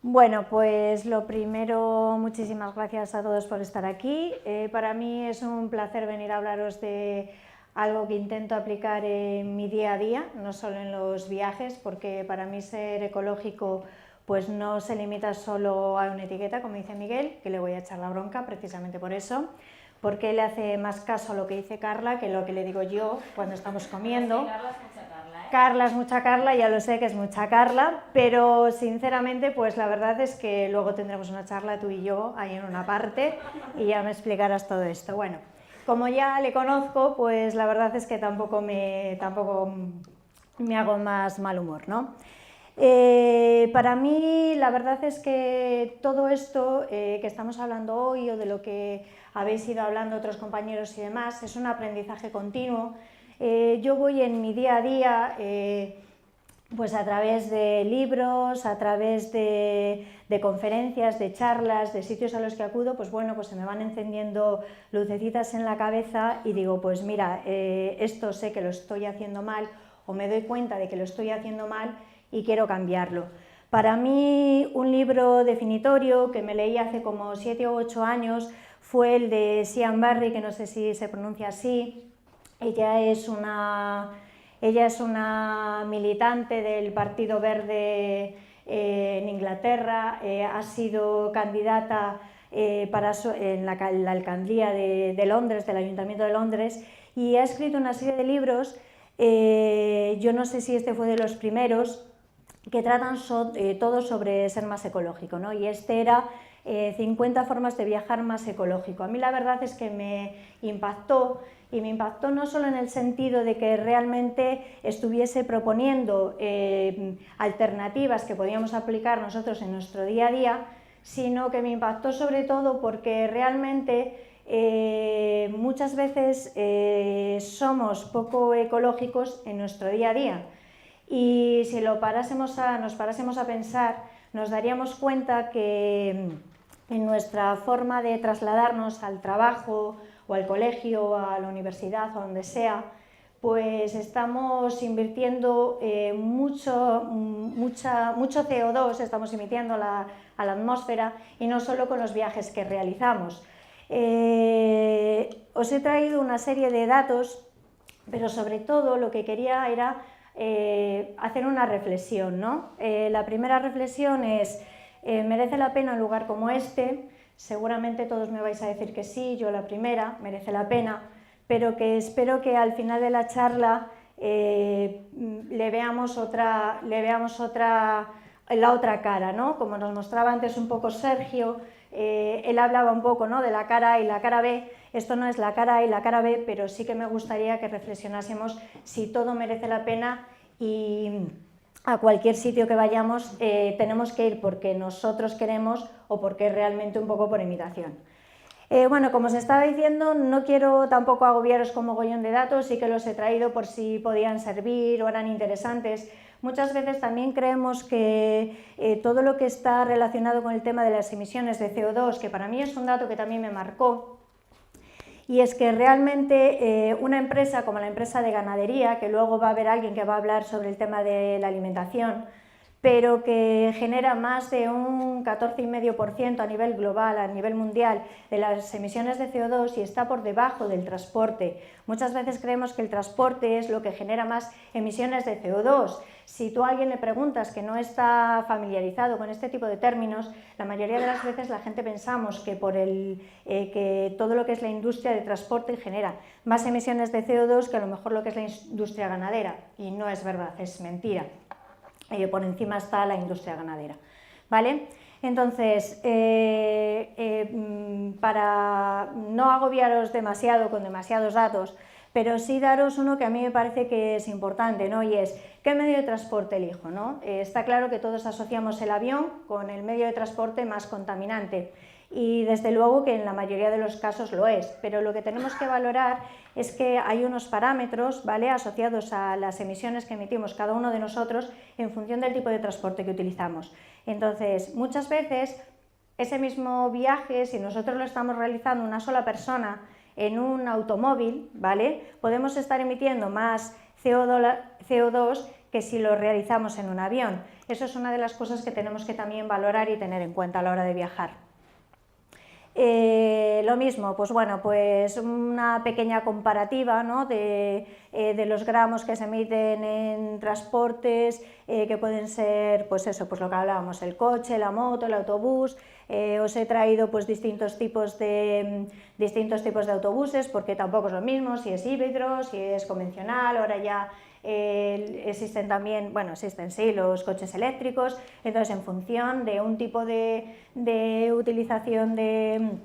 Bueno, pues lo primero, muchísimas gracias a todos por estar aquí. Para mí es un placer venir a hablaros de algo que intento aplicar en mi día a día, no solo en los viajes, porque para mí ser ecológico pues no se limita solo a una etiqueta, como dice Miguel, que le voy a echar la bronca precisamente por eso, porque él hace más caso a lo que dice Carla que lo que le digo yo cuando estamos comiendo. Sí, Carla es mucha Carla, ¿eh? Carla es mucha Carla, ya lo sé que es mucha Carla, pero sinceramente pues la verdad es que luego tendremos una charla tú y yo ahí en una parte y ya me explicarás todo esto. Bueno, como ya le conozco, pues la verdad es que tampoco me hago más mal humor, ¿no? Para mí la verdad es que todo esto que estamos hablando hoy o de lo que habéis ido hablando otros compañeros y demás es un aprendizaje continuo. Yo voy en mi día a día pues a través de libros, a través de conferencias, de charlas, de sitios a los que acudo, pues bueno, pues se me van encendiendo lucecitas en la cabeza y digo, pues mira, esto sé que lo estoy haciendo mal o me doy cuenta de que lo estoy haciendo mal y quiero cambiarlo. Para mí un libro definitorio que me leí hace como 7 u 8 años fue el de Sian Barry, que no sé si se pronuncia así. Ella es una militante del Partido Verde en Inglaterra, ha sido candidata en la alcaldía de Londres, del Ayuntamiento de Londres, y ha escrito una serie de libros, yo no sé si este fue de los primeros, que tratan todos sobre ser más ecológico, ¿no? Y este era 50 formas de viajar más ecológico. A mí la verdad es que me impactó, y me impactó no solo en el sentido de que realmente estuviese proponiendo alternativas que podíamos aplicar nosotros en nuestro día a día, sino que me impactó sobre todo porque realmente muchas veces somos poco ecológicos en nuestro día a día. Y si nos parásemos a pensar, nos daríamos cuenta que en nuestra forma de trasladarnos al trabajo o al colegio, a la universidad o donde sea, pues estamos invirtiendo mucho CO2, estamos emitiendo a la atmósfera, y no solo con los viajes que realizamos. Os he traído una serie de datos, pero sobre todo lo que quería era hacer una reflexión, ¿no? La primera reflexión es, ¿merece la pena un lugar como este? Seguramente todos me vais a decir que sí, yo la primera, merece la pena, pero que espero que al final de la charla le veamos la otra cara, ¿no? Como nos mostraba antes un poco Sergio, él hablaba un poco, ¿no?, de la cara A y la cara B. Esto no es la cara A y la cara B, pero sí que me gustaría que reflexionásemos si todo merece la pena, y a cualquier sitio que vayamos tenemos que ir porque nosotros queremos o porque es realmente un poco por imitación. Bueno, como os estaba diciendo, no quiero tampoco agobiaros con mogollón de datos, sí que los he traído por si podían servir o eran interesantes. Muchas veces también creemos que todo lo que está relacionado con el tema de las emisiones de CO2, que para mí es un dato que también me marcó, y es que realmente una empresa como la empresa de ganadería, que luego va a haber alguien que va a hablar sobre el tema de la alimentación, pero que genera más de un 14,5% a nivel global, a nivel mundial, de las emisiones de CO2 y está por debajo del transporte. Muchas veces creemos que el transporte es lo que genera más emisiones de CO2. Si tú a alguien le preguntas que no está familiarizado con este tipo de términos, la mayoría de las veces la gente pensamos que que todo lo que es la industria de transporte genera más emisiones de CO2 que a lo mejor lo que es la industria ganadera, y no es verdad, es mentira. Por encima está la industria ganadera, ¿vale? Entonces, para no agobiaros demasiado con demasiados datos, pero sí daros uno que a mí me parece que es importante, ¿no? Y es, ¿qué medio de transporte elijo, ¿no? Está claro que todos asociamos el avión con el medio de transporte más contaminante, y desde luego que en la mayoría de los casos lo es, pero lo que tenemos que valorar es que hay unos parámetros, ¿vale?, asociados a las emisiones que emitimos cada uno de nosotros en función del tipo de transporte que utilizamos. Entonces, muchas veces ese mismo viaje, si nosotros lo estamos realizando una sola persona en un automóvil, ¿vale?, podemos estar emitiendo más CO2 que si lo realizamos en un avión. Eso es una de las cosas que tenemos que también valorar y tener en cuenta a la hora de viajar. Lo mismo, pues bueno, pues una pequeña comparativa, ¿no? de los gramos que se emiten en transportes, que pueden ser, pues eso, pues lo que hablábamos, el coche, la moto, el autobús. Os he traído pues distintos tipos de autobuses, porque tampoco es lo mismo si es híbrido, si es convencional. Ahora ya existen también, bueno, existen sí los coches eléctricos. Entonces, en función de un tipo de utilización de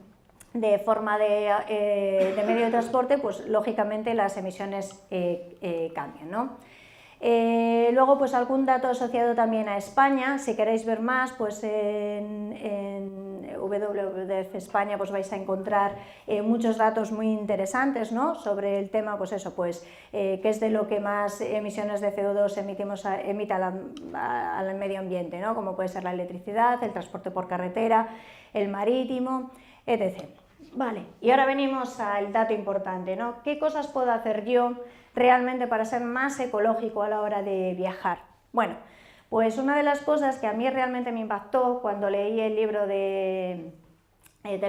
forma de medio de transporte, pues lógicamente las emisiones cambian, ¿no? Luego, pues algún dato asociado también a España. Si queréis ver más, pues en WWF España pues vais a encontrar muchos datos muy interesantes, ¿no? Sobre el tema, pues eso, pues qué es de lo que más emisiones de CO2 emite al medio ambiente, ¿no? Como puede ser la electricidad, el transporte por carretera, el marítimo, etc. Vale, y ahora venimos al dato importante, ¿no? ¿Qué cosas puedo hacer yo realmente para ser más ecológico a la hora de viajar? Bueno, pues una de las cosas que a mí realmente me impactó cuando leí el libro del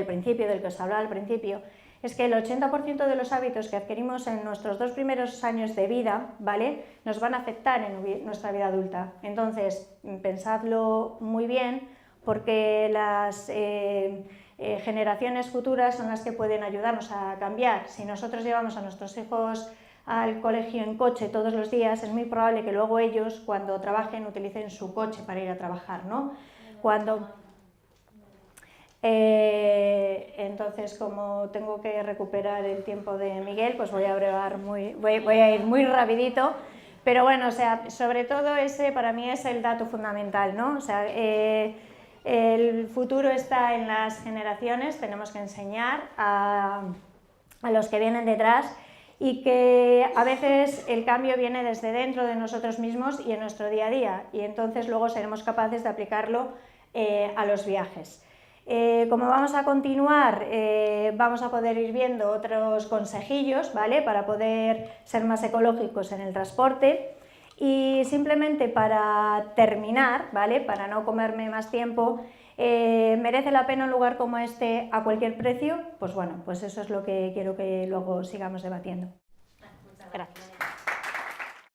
principio, del que os hablaba al principio, es que el 80% de los hábitos que adquirimos en nuestros 2 primeros años de vida, ¿vale?, nos van a afectar en nuestra vida adulta. Entonces, pensadlo muy bien, porque las generaciones futuras son las que pueden ayudarnos a cambiar. Si nosotros llevamos a nuestros hijos al colegio en coche todos los días, es muy probable que luego ellos, cuando trabajen, utilicen su coche para ir a trabajar, ¿no? Entonces, como tengo que recuperar el tiempo de Miguel, pues voy a ir muy rapidito, pero bueno, o sea, sobre todo ese para mí es el dato fundamental, ¿no? O sea, el futuro está en las generaciones, tenemos que enseñar a los que vienen detrás, y que a veces el cambio viene desde dentro de nosotros mismos y en nuestro día a día, y entonces luego seremos capaces de aplicarlo a los viajes. Como vamos a continuar, vamos a poder ir viendo otros consejillos, ¿vale?, para poder ser más ecológicos en el transporte. Y simplemente para terminar, ¿vale?, para no comerme más tiempo, ¿merece la pena un lugar como este a cualquier precio? Pues bueno, pues eso es lo que quiero que luego sigamos debatiendo. Gracias.